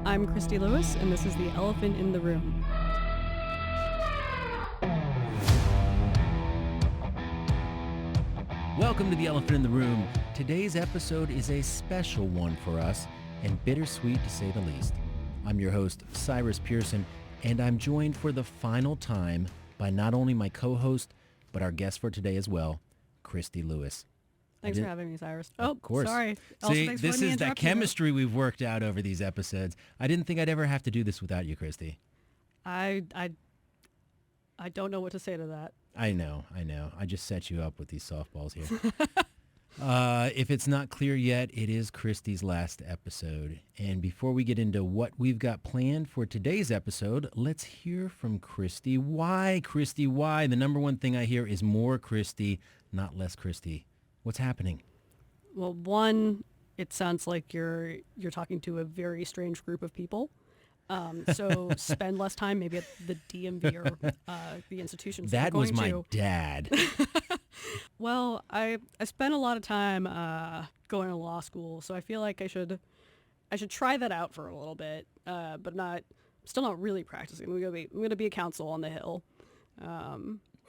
I'm Christy Lewis, and this is The Elephant in the Room. Welcome to The Elephant in the Room. Today's episode is a special one for us, and bittersweet to say the least. I'm your host, Cyrus Pearson, and I'm joined for the final time by not only my co-host, but our guest for today as well, Christy Lewis. Thanks for having me, Cyrus. Of course. Sorry. See, this is that chemistry we've worked out over these episodes. I didn't think I'd ever have to do this without you, Christy. I don't know what to say to that. I know. I just set you up with these softballs here. If it's not clear yet, it is Christy's last episode. And before we get into what we've got planned for today's episode, let's hear from Christy. Why, Christy? Why? The number one thing I hear is more Christy, not less Christy. What's happening? Well, one, it sounds like you're talking to a very strange group of people. So spend less time maybe at the DMV or the institutions. That was my dad. Well, I spent a lot of time going to law school, so I feel like I should try that out for a little bit, but still not really practicing. I'm gonna be a counsel on the Hill.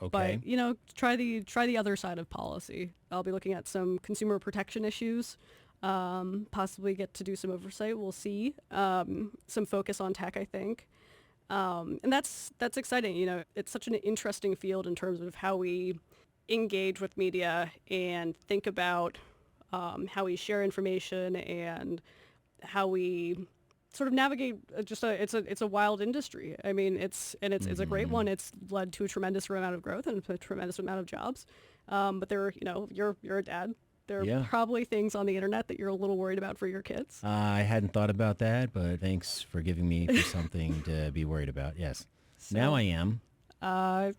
Okay. But try the other side of policy. I'll be looking at some consumer protection issues. Possibly get to do some oversight. We'll see. Some focus on tech, I think. And that's exciting. It's such an interesting field in terms of how we engage with media and think about how we share information and how we sort of navigate it's a wild industry. I mean, it's a great one. It's led to a tremendous amount of growth and a tremendous amount of jobs. But you're a dad. There are probably things on the internet that you're a little worried about for your kids. I hadn't thought about that, but thanks for giving me something to be worried about. Yes. So, now I am. I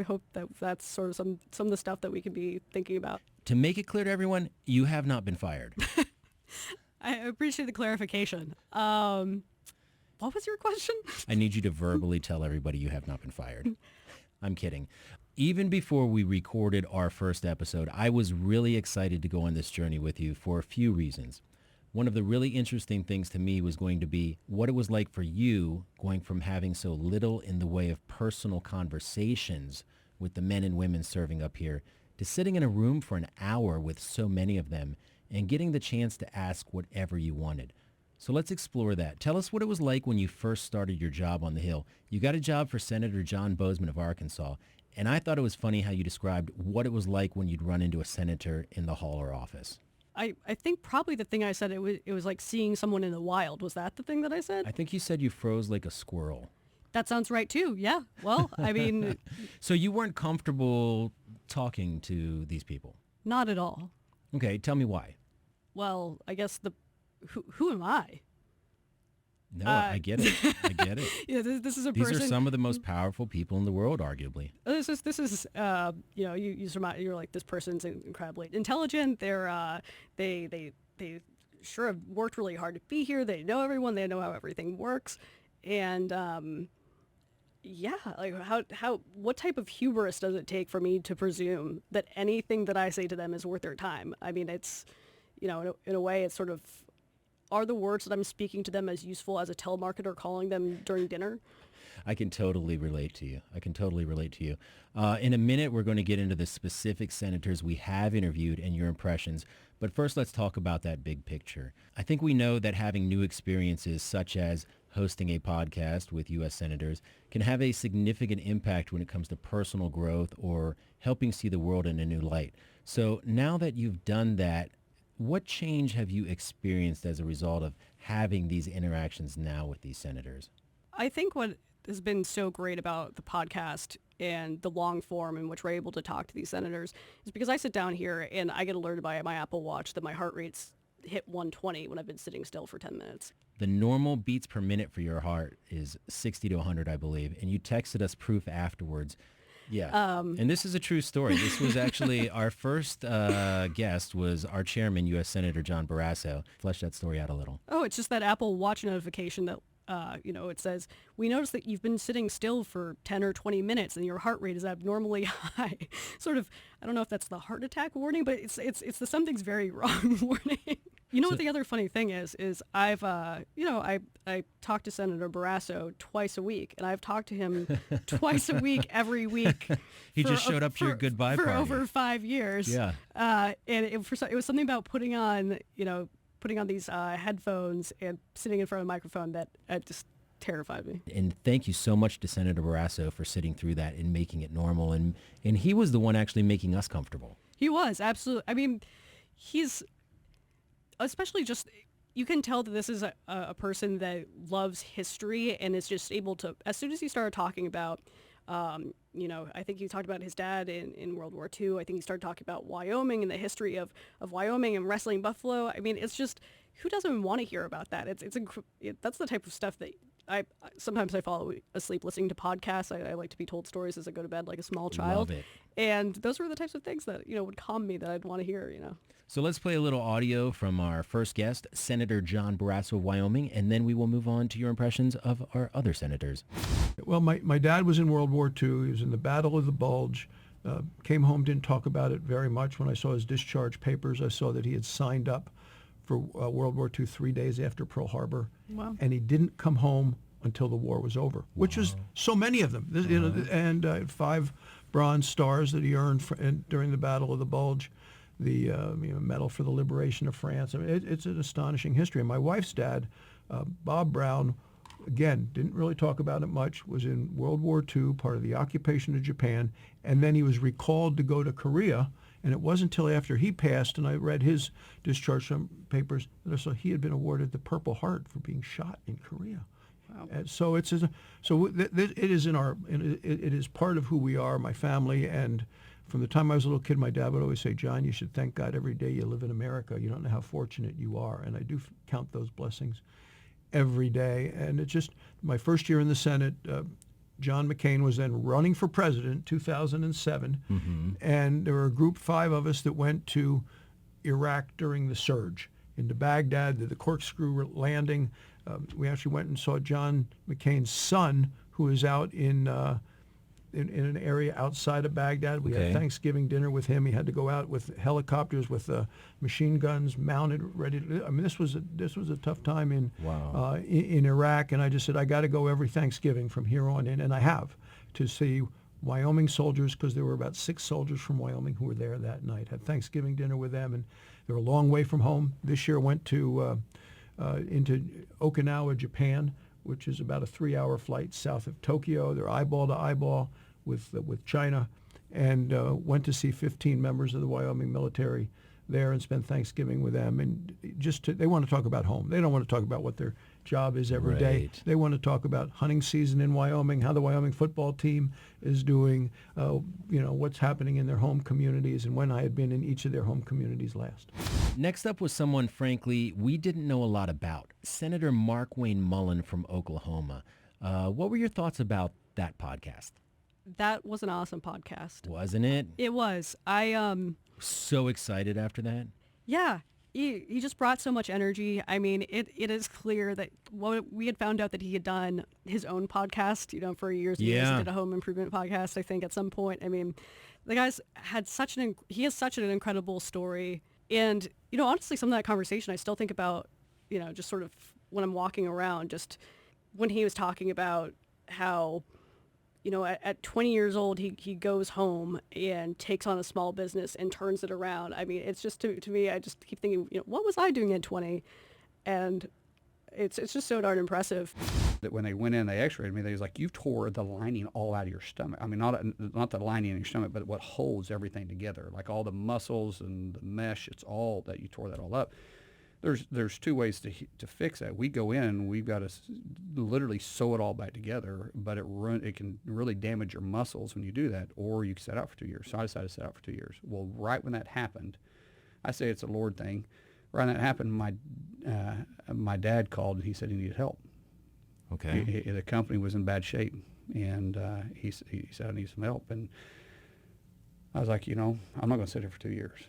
hope that's sort of some of the stuff that we could be thinking about. To make it clear to everyone, you have not been fired. I appreciate the clarification. What was your question? I need you to verbally tell everybody you have not been fired. I'm kidding. Even before we recorded our first episode, I was really excited to go on this journey with you for a few reasons. One of the really interesting things to me was going to be what it was like for you going from having so little in the way of personal conversations with the men and women serving up here to sitting in a room for an hour with so many of them and getting the chance to ask whatever you wanted. So let's explore that. Tell us what it was like when you first started your job on the Hill. You got a job for Senator John Boozman of Arkansas, and I thought it was funny how you described what it was like when you'd run into a senator in the hall or office. I think probably the thing I said, it was like seeing someone in the wild. Was that the thing that I said? I think you said you froze like a squirrel. That sounds right too, yeah. Well, I mean... So you weren't comfortable talking to these people? Not at all. Okay, tell me why. Well, I guess who am I? No, I get it. I get it. Yeah, this is a person. These are some of the most powerful people in the world, arguably. This is you're like, this person's incredibly intelligent. They sure have worked really hard to be here. They know everyone. They know how everything works, and like what type of hubris does it take for me to presume that anything that I say to them is worth their time? I mean, it's in a way, it's sort of. Are the words that I'm speaking to them as useful as a telemarketer calling them during dinner? I can totally relate to you. In a minute, we're going to get into the specific senators we have interviewed and your impressions. But first, let's talk about that big picture. I think we know that having new experiences, such as hosting a podcast with U.S. senators, can have a significant impact when it comes to personal growth or helping see the world in a new light. So now that you've done that, what change have you experienced as a result of having these interactions now with these senators? I think what has been so great about the podcast and the long form in which we're able to talk to these senators is because I sit down here and I get alerted by my Apple Watch that my heart rate's hit 120 when I've been sitting still for 10 minutes. The normal beats per minute for your heart is 60 to 100, I believe. And you texted us proof afterwards. Yeah. And this is a true story. This was actually our first guest was our chairman, U.S. Senator John Barrasso. Flesh that story out a little. Oh, it's just that Apple Watch notification that, it says, we noticed that you've been sitting still for 10 or 20 minutes and your heart rate is abnormally high. Sort of, I don't know if that's the heart attack warning, but it's the something's very wrong warning. You know what the other funny thing is I've, I talk to Senator Barrasso twice a week, and I've talked to him twice a week, every week. He just showed up to your goodbye for party. over 5 years. Yeah. And it was something about putting on these headphones and sitting in front of a microphone that just terrified me. And thank you so much to Senator Barrasso for sitting through that and making it normal. And he was the one actually making us comfortable. He was, absolutely. I mean, he's especially just, you can tell that this is a person that loves history and is just able to, as soon as he started talking about, I think he talked about his dad in World War II. I think he started talking about Wyoming and the history of Wyoming and wrestling buffalo. I mean, it's just, who doesn't want to hear about that? That's the type of stuff that sometimes I fall asleep listening to podcasts. I like to be told stories as I go to bed like a small child. Love it. And those were the types of things that, would calm me, that I'd want to hear, So let's play a little audio from our first guest, Senator John Barrasso of Wyoming, and then we will move on to your impressions of our other senators. Well, my dad was in World War II. He was in the Battle of the Bulge. Came home, didn't talk about it very much. When I saw his discharge papers, I saw that he had signed up for World War II 3 days after Pearl Harbor. Wow. And he didn't come home until the war was over, which was so many of them. And 5 Bronze Stars that he earned during the Battle of the Bulge, the Medal for the Liberation of France. I mean, it's an astonishing history. And my wife's dad, Bob Brown, again, didn't really talk about it much, was in World War II, part of the occupation of Japan, and then he was recalled to go to Korea. And it wasn't until after he passed, and I read his discharge papers, that I saw he had been awarded the Purple Heart for being shot in Korea. Wow. And so it is part of who we are, my family. And from the time I was a little kid, my dad would always say, "John, you should thank God every day you live in America. You don't know how fortunate you are." And I do count those blessings every day. And it's just my first year in the Senate. John McCain was then running for president, 2007, and there were a group 5 of us that went to Iraq during the surge into Baghdad, the corkscrew landing. We actually went and saw John McCain's son, who is out in an area outside of Baghdad. We had Thanksgiving dinner with him. He had to go out with helicopters with machine guns mounted, ready to. I mean, this was a tough time in Iraq, and I just said I got to go every Thanksgiving from here on in, and I have, to see Wyoming soldiers, because there were about 6 soldiers from Wyoming who were there that night. Had Thanksgiving dinner with them, and they were a long way from home. This year went to into Okinawa, Japan, which is about a 3-hour flight south of Tokyo. They're eyeball to eyeball with China, and went to see 15 members of the Wyoming military there and spend Thanksgiving with them. And they want to talk about home. They don't want to talk about what their job is every day. They want to talk about hunting season in Wyoming, how the Wyoming football team is doing, what's happening in their home communities, and when I had been in each of their home communities last. Next up was someone, frankly, we didn't know a lot about, Senator Mark Wayne Mullen from Oklahoma. What were your thoughts about that podcast? That was an awesome podcast. Wasn't it? It was. So excited after that. Yeah. He just brought so much energy. I mean, it is clear that we had found out that he had done his own podcast, for years. Yeah. He did a home improvement podcast, I think, at some point. I mean, the guy's had he has such an incredible story. And, honestly, some of that conversation I still think about, just sort of when I'm walking around, just when he was talking about how, at 20 years old, he goes home and takes on a small business and turns it around. I mean, it's just, to me, I just keep thinking, what was I doing at 20? And it's just so darn impressive. That when they went in, they x-rayed me, they was like, you tore the lining all out of your stomach. I mean, not the lining in your stomach, but what holds everything together, like all the muscles and the mesh, it's all that you tore that all up. There's 2 ways to fix that. We go in, we've got to literally sew it all back together, but it can really damage your muscles when you do that, or you can set out for 2 years. So I decided to set out for 2 years. Well, right when that happened, I say it's a Lord thing. Right when that happened, my dad called and he said he needed help. Okay. The company was in bad shape, and he said I need some help, and I was like, I'm not going to sit here for 2 years.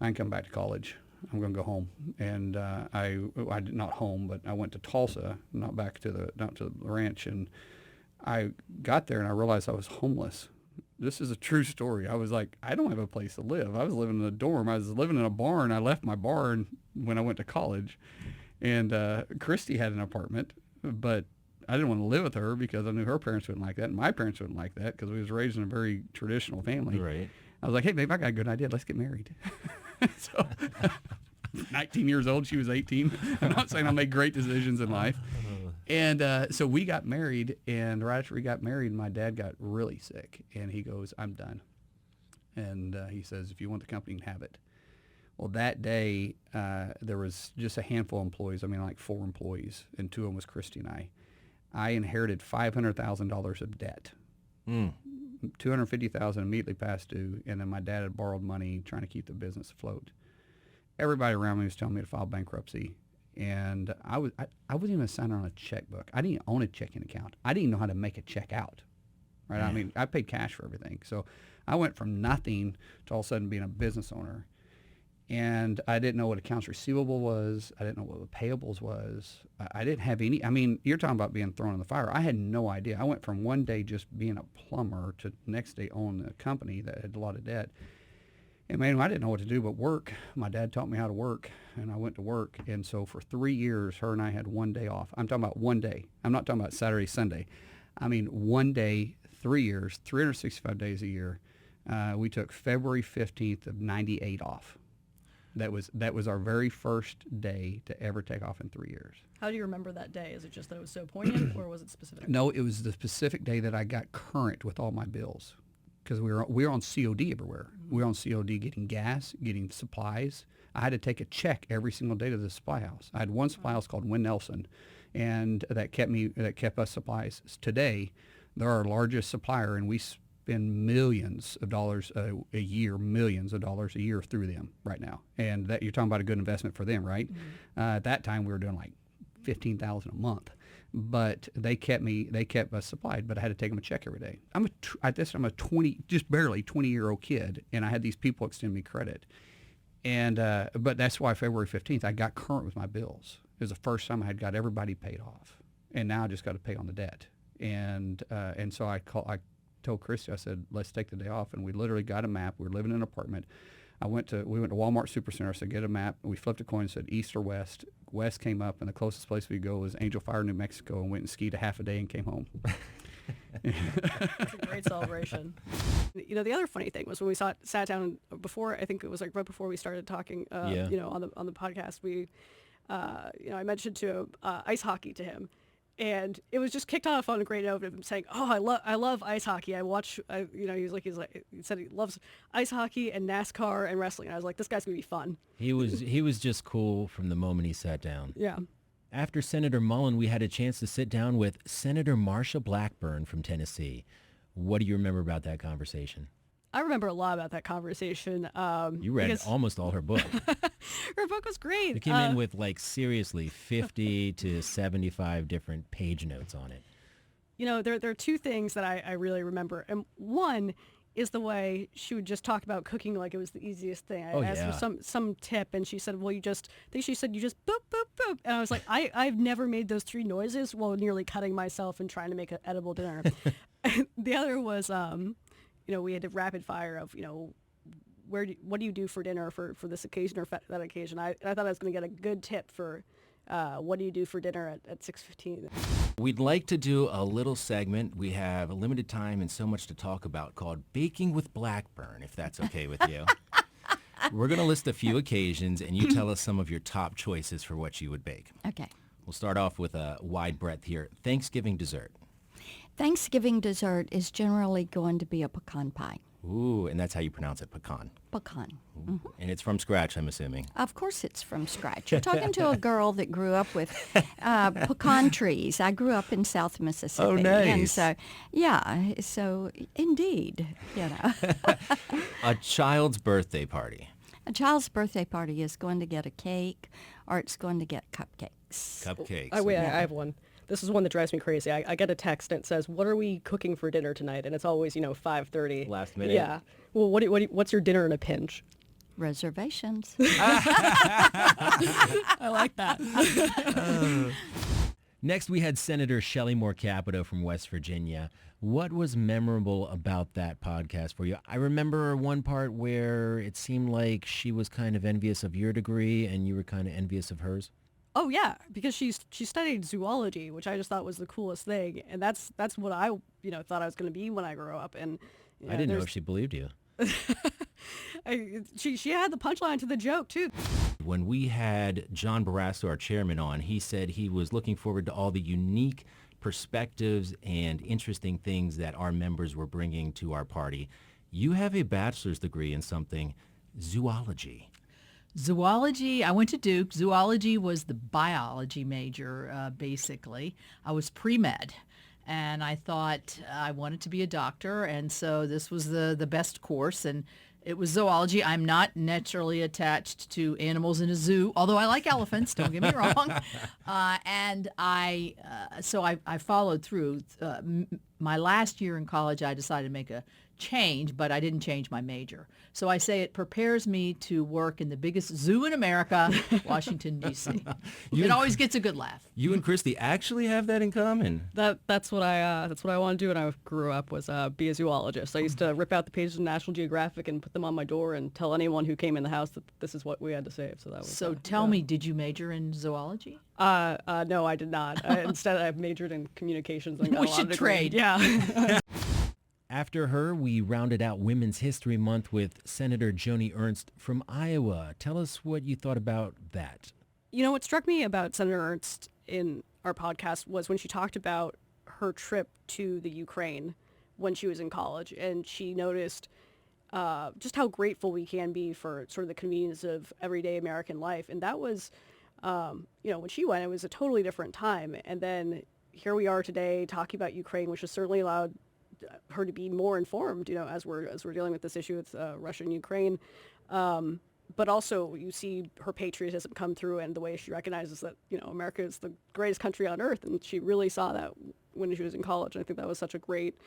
I can come back to college. I'm going to go home. And I did not home, but I went to Tulsa, not to the ranch. And I got there and I realized I was homeless. This is a true story. I was like, I don't have a place to live. I was living in a dorm. I was living in a barn. I left my barn when I went to college. And Christy had an apartment, but I didn't want to live with her because I knew her parents wouldn't like that, and my parents wouldn't like that because we was raised in a very traditional family. Right. I was like, hey, babe, I got a good idea. Let's get married. So 19 years old, she was 18. I'm not saying I made great decisions in life. And so we got married, and right after we got married, my dad got really sick, and he goes, I'm done. And he says, if you want the company, you can have it. Well, that day, there was just a handful of employees. I mean, like 4 employees, and 2 of them was Christy and I. I inherited $500,000 of debt. $250,000 immediately past due, and then my dad had borrowed money trying to keep the business afloat. Everybody around me was telling me to file bankruptcy, and I wasn't even signing on a checkbook. I didn't own a checking account. I didn't even know how to make a check out. Right? I mean, I paid cash for everything. So I went from nothing to all of a sudden being a business owner. And I didn't know what accounts receivable was. I didn't know what payables was. I didn't have any. I mean, you're talking about being thrown in the fire. I had no idea. I went from one day just being a plumber to the next day owning a company that had a lot of debt. And man, I didn't know what to do but work. My dad taught me how to work, and I went to work. And so for 3 years, her and I had one day off. I'm talking about one day. I'm not talking about Saturday, Sunday. I mean, one day, 3 years, 365 days a year. We took February 15th of 98 off. That was our very first day to ever take off in 3 years. How do you remember that day? Is it just that it was so poignant, or was it specific? No, it was the specific day that I got current with all my bills, because we were on COD everywhere. Mm-hmm. We were on COD getting gas, getting supplies. I had to take a check every single day to the supply house. I had one supply house called Win Nelson, and that kept us supplies. Today, they're our largest supplier, and we spend millions of dollars a year through them right now. And that you're talking about a good investment for them, right? Mm-hmm. At that time, we were doing like $15,000 a month, but they kept us supplied. But I had to take them a check every day. I'm a 20, just barely 20-year-old kid, and I had these people extend me credit. And but that's why February 15th I got current with my bills. It was the first time I had got everybody paid off, and now I just got to pay on the debt. And so I told Christy, I said, let's take the day off. And we literally got a map. We were living in an apartment. We went to Walmart Supercenter. I said, get a map. And we flipped a coin and said east or west. West came up, and the closest place we go was Angel Fire, New Mexico, and went and skied a half a day and came home. That's a great celebration. You know, the other funny thing was when we sat down before, I think it was like right before we started talking, you know, on the podcast, we, you know, I mentioned ice hockey to him. And it was just kicked off on a great note of him saying, "Oh, I love ice hockey. You know, he said he loves ice hockey and NASCAR and wrestling." And I was like, "This guy's gonna be fun." He was just cool from the moment he sat down. Yeah. After Senator Mullen, we had a chance to sit down with Senator Marsha Blackburn from Tennessee. What do you remember about that conversation? I remember a lot about that conversation. You read almost all her book. Her book was great. You came in with like seriously 50 to 75 different page notes on it. You know, there are 2 things that I really remember. And one is the way she would just talk about cooking like it was the easiest thing. I asked her some tip, and she said, well, you just boop, boop, boop. And I was like, I've never made those 3 noises while nearly cutting myself and trying to make an edible dinner. The other was, you know, we had a rapid fire of, you know, what do you do for dinner for this occasion or that occasion? I thought I was going to get a good tip for what do you do for dinner at 6:15. We'd like to do a little segment. We have a limited time and so much to talk about called Baking with Blackburn, if that's okay with you. We're going to list a few occasions, and you tell us some of your top choices for what you would bake. Okay. We'll start off with a wide breadth here. Thanksgiving dessert. Thanksgiving dessert is generally going to be a pecan pie. Ooh, and that's how you pronounce it, pecan. Pecan. Mm-hmm. And it's from scratch, I'm assuming. Of course it's from scratch. You're talking to a girl that grew up with pecan trees. I grew up in South Mississippi. Oh, nice. And so, yeah, so indeed, you know. A child's birthday party. A child's birthday party is going to get a cake, or it's going to get cupcakes. Cupcakes. I have one. This is one that drives me crazy. I get a text and it says, "What are we cooking for dinner tonight?" And it's always, 5:30. Last minute. Yeah. Well, what's your dinner in a pinch? Reservations. I like that. Next, we had Senator Shelley Moore Capito from West Virginia. What was memorable about that podcast for you? I remember one part where it seemed like she was kind of envious of your degree and you were kind of envious of hers. Oh yeah, because she studied zoology, which I just thought was the coolest thing, and that's what I thought I was going to be when I grew up. And I didn't know if she believed you. She had the punchline to the joke too. When we had John Barrasso, our chairman, on, he said he was looking forward to all the unique perspectives and interesting things that our members were bringing to our party. You have a bachelor's degree in something, zoology. Zoology, I went to Duke. Zoology was the biology major, basically. I was pre-med, and I thought I wanted to be a doctor, and so this was the best course, and it was zoology. I'm not naturally attached to animals in a zoo, although I like elephants, don't get me wrong. So I followed through. My last year in college, I decided to make a change, but I didn't change my major. So I say it prepares me to work in the biggest zoo in America, Washington, D.C. It always gets a good laugh. You and Christy actually have that in common. That's what I wanted to do when I grew up, was be a zoologist. I used to rip out the pages of National Geographic and put them on my door and tell anyone who came in the house that this is what we had to save. So that was. So tell me, did you major in zoology? No, I did not. Instead, I majored in communications. And got We a lot should of degree. trade. Yeah. After her, we rounded out Women's History Month with Senator Joni Ernst from Iowa. Tell us what you thought about that. What struck me about Senator Ernst in our podcast was when she talked about her trip to the Ukraine when she was in college, and she noticed just how grateful we can be for sort of the convenience of everyday American life. And that was, when she went, it was a totally different time. And then here we are today talking about Ukraine, which has certainly allowed her to be more informed, as we're dealing with this issue with Russia and Ukraine. But also you see her patriotism come through, and the way she recognizes that, America is the greatest country on earth. And she really saw that when she was in college. And I think that was such a great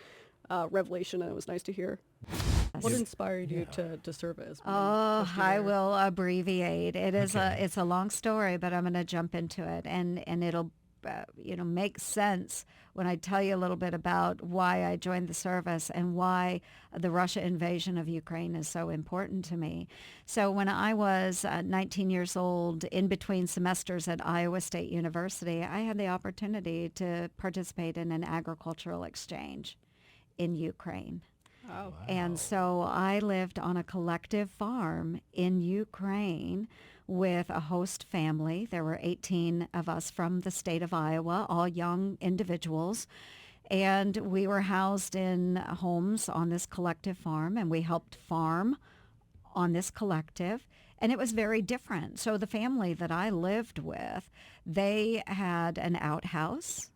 revelation, and it was nice to hear. What inspired you to serve as? I will abbreviate. It's a long story, but I'm going to jump into it, and it'll make sense when I tell you a little bit about why I joined the service and why the Russia invasion of Ukraine is so important to me. So when I was 19 years old, in between semesters at Iowa State University, I had the opportunity to participate in an agricultural exchange in Ukraine. Oh. And so I lived on a collective farm in Ukraine with a host family. There were 18 of us from the state of Iowa, all young individuals. And we were housed in homes on this collective farm, and we helped farm on this collective. And it was very different. So the family that I lived with, they had an outhouse.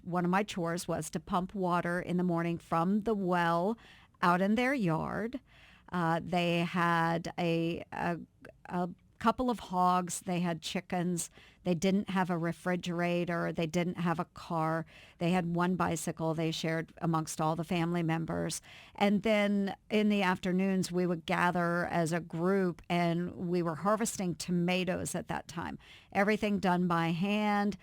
One of my chores was to pump water in the morning from the well out in their yard. They had a couple of hogs. They had chickens. They didn't have a refrigerator. They didn't have a car. They had one bicycle they shared amongst all the family members. And then in the afternoons, we would gather as a group, and we were harvesting tomatoes at that time. Everything done by hand.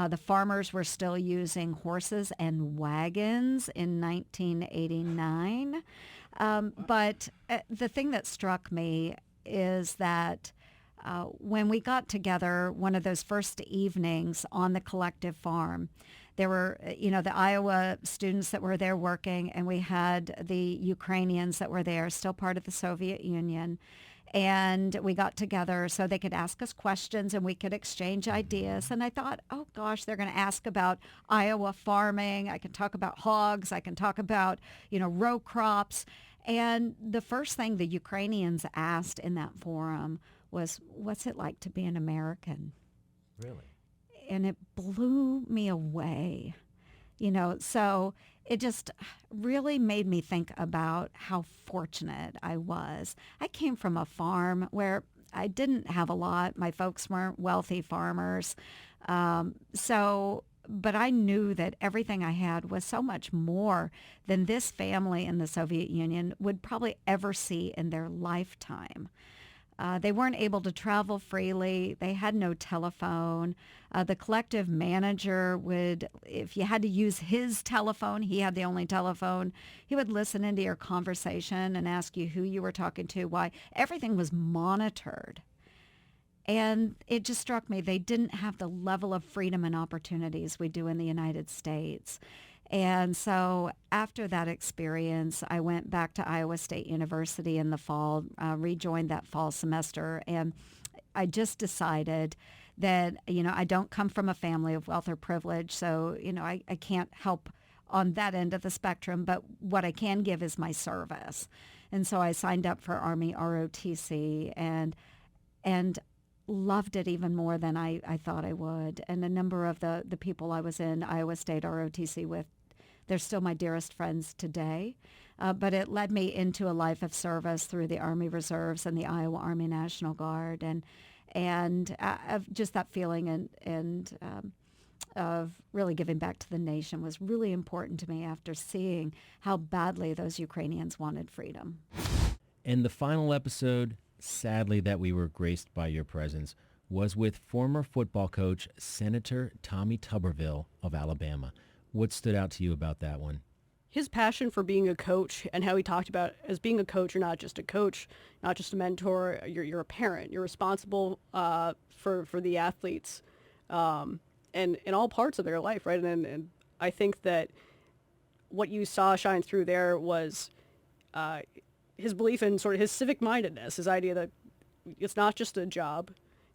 The farmers were still using horses and wagons in 1989. But the thing that struck me is that when we got together one of those first evenings on the collective farm, there were, the Iowa students that were there working, and we had the Ukrainians that were there, still part of the Soviet Union. And we got together so they could ask us questions and we could exchange ideas. And I thought, oh gosh, they're going to ask about Iowa farming. I can talk about hogs. I can talk about, row crops. And the first thing the Ukrainians asked in that forum was, what's it like to be an American? Really? And it blew me away, so it just really made me think about how fortunate I was. I came from a farm where I didn't have a lot. My folks weren't wealthy farmers. But I knew that everything I had was so much more than this family in the Soviet Union would probably ever see in their lifetime. They weren't able to travel freely. They had no telephone. The collective manager would, if you had to use his telephone, he had the only telephone, he would listen into your conversation and ask you who you were talking to, why. Everything was monitored. And it just struck me, they didn't have the level of freedom and opportunities we do in the United States. And so after that experience, I went back to Iowa State University in the fall, rejoined that fall semester, and I just decided that, I don't come from a family of wealth or privilege, so, I can't help on that end of the spectrum, but what I can give is my service. And so I signed up for Army ROTC and loved it even more than I thought I would. And a number of the people I was in Iowa State ROTC with, they're still my dearest friends today. But it led me into a life of service through the Army Reserves and the Iowa Army National Guard. And just that feeling and of really giving back to the nation was really important to me after seeing how badly those Ukrainians wanted freedom. And the final episode, sadly, that we were graced by your presence was with former football coach Senator Tommy Tuberville of Alabama. What stood out to you about that one? His passion for being a coach and how he talked about as being a coach, you're not just a coach, not just a mentor, you're a parent. You're responsible for the athletes and in all parts of their life, right? And I think that what you saw shine through there was his belief in sort of his civic mindedness, his idea that it's not just a job,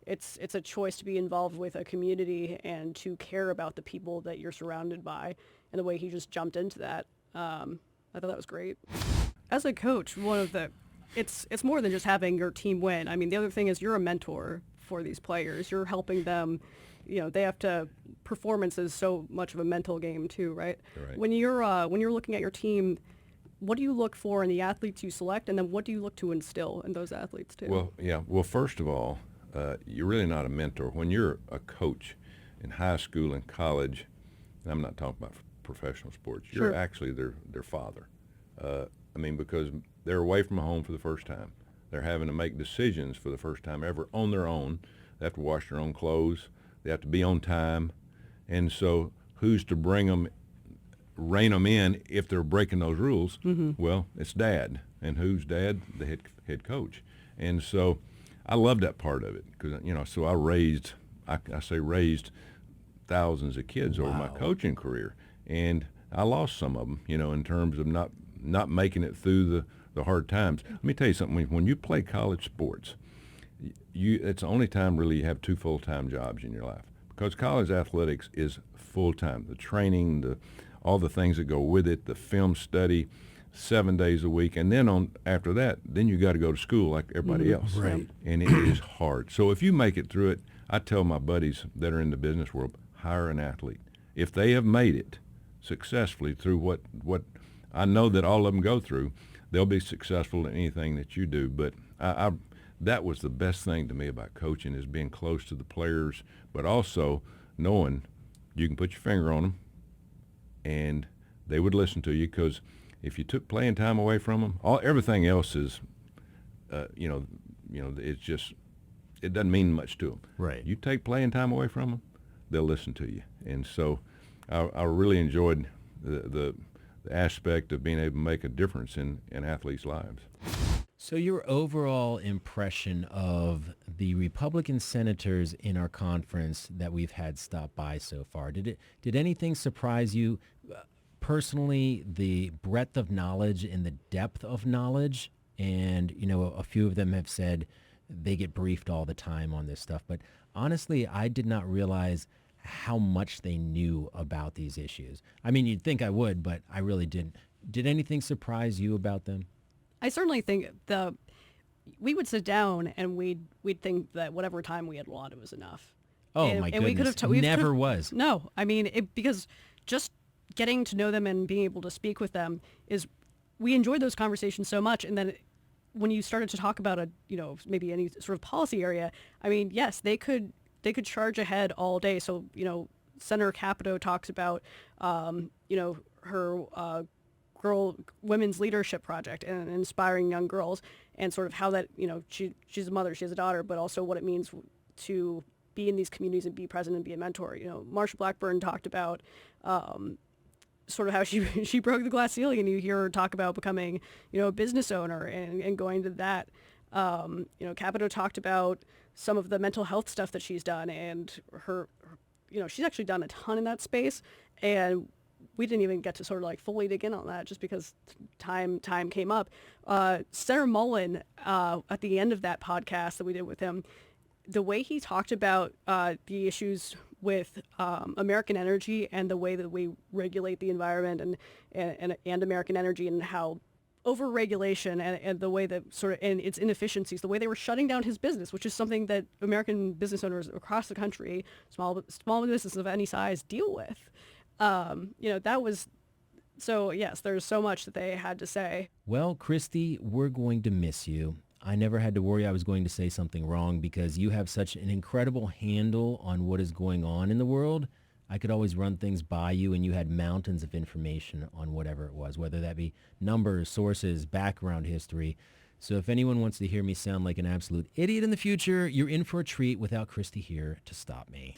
it's a choice to be involved with a community and to care about the people that you're surrounded by, and the way he just jumped into that. I thought that was great. As a coach, it's more than just having your team win. I mean, the other thing is you're a mentor for these players. You're helping them. They have to. Performance is so much of a mental game too, right? Right. When you're looking at your team, what do you look for in the athletes you select, and then what do you look to instill in those athletes too? Well, yeah. Well, first of all, you're really not a mentor. When you're a coach in high school and college, and I'm not talking about professional sports, you're Sure. actually their father. Because they're away from home for the first time. They're having to make decisions for the first time ever on their own. They have to wash their own clothes. They have to be on time. And so who's to rein them in if they're breaking those rules? Mm-hmm. Well, it's dad. And who's dad? The head coach. And so I love that part of it because, so I raised thousands of kids over my coaching career. And I lost some of them, in terms of not making it through the hard times. Let me tell you something. When you play college sports, it's the only time really you have two full-time jobs in your life, because college athletics is full-time. The training, all the things that go with it, the film study, 7 days a week, and then after that, then you got to go to school like everybody else. Right. And it is hard. So if you make it through it, I tell my buddies that are in the business world, hire an athlete. If they have made it successfully through what I know that all of them go through, they'll be successful in anything that you do. But that was the best thing to me about coaching, is being close to the players, but also knowing you can put your finger on them and they would listen to you, because if you took playing time away from them, everything else is, it's just, it doesn't mean much to them. Right. You take playing time away from them, they'll listen to you. And so I really enjoyed the aspect of being able to make a difference in athletes' lives. So your overall impression of the Republican senators in our conference that we've had stop by so far, did anything surprise you? Personally, the breadth of knowledge and the depth of knowledge, and a few of them have said they get briefed all the time on this stuff, but honestly, I did not realize how much they knew about these issues. I mean, you'd think I would, but I really didn't. Did anything surprise you about them? I certainly think we would sit down and we'd think that whatever time we had allotted was enough. Oh, and, my and we goodness. we Never was. No, I mean, because just getting to know them and being able to speak with them we enjoyed those conversations so much. And then when you started to talk about maybe any sort of policy area, I mean, yes, they could charge ahead all day. So, Senator Capito talks about, her women's leadership project and inspiring young girls. and sort of how that, she's a mother, she has a daughter, but also what it means to be in these communities and be present and be a mentor. Marsha Blackburn talked about sort of how she broke the glass ceiling, and you hear her talk about becoming, a business owner and going to that. Capito talked about some of the mental health stuff that she's done, and her she's actually done a ton in that space, and we didn't even get to sort of like fully dig in on that just because time came up. Senator Mullen, at the end of that podcast that we did with him, the way he talked about the issues with American energy and the way that we regulate the environment and American energy, and how over-regulation and the way that sort of, and its inefficiencies, the way they were shutting down his business, which is something that American business owners across the country, small businesses of any size, deal with. That was, so yes, there's so much that they had to say. Well, Christy, we're going to miss you. I never had to worry I was going to say something wrong because you have such an incredible handle on what is going on in the world. I could always run things by you, and you had mountains of information on whatever it was, whether that be numbers, sources, background history. So if anyone wants to hear me sound like an absolute idiot in the future, you're in for a treat without Christy here to stop me.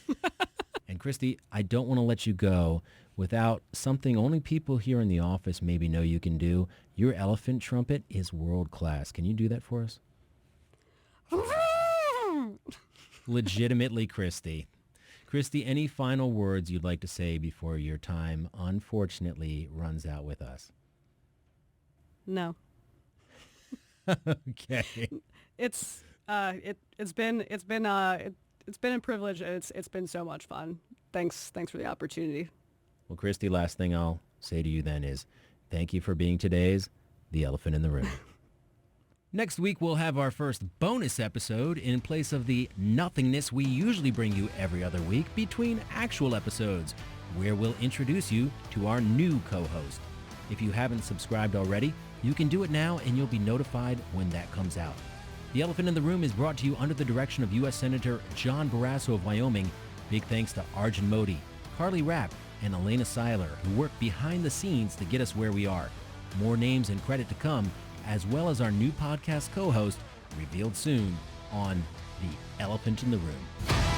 And Christy, I don't want to let you go without something only people here in the office maybe know you can do. Your elephant trumpet is world class. Can you do that for us? Legitimately, Christy. Christy, any final words you'd like to say before your time, unfortunately, runs out with us? No. Okay. It's been a privilege. It's been so much fun. Thanks for the opportunity. Well, Christy, last thing I'll say to you then is thank you for being today's The Elephant in the Room. Next week, we'll have our first bonus episode in place of the nothingness we usually bring you every other week between actual episodes, where we'll introduce you to our new co-host. If you haven't subscribed already, you can do it now and you'll be notified when that comes out. The Elephant in the Room is brought to you under the direction of U.S. Senator John Barrasso of Wyoming. Big thanks to Arjun Modi, Carly Rapp, and Elena Seiler, who work behind the scenes to get us where we are. More names and credit to come, as well as our new podcast co-host, revealed soon on The Elephant in the Room.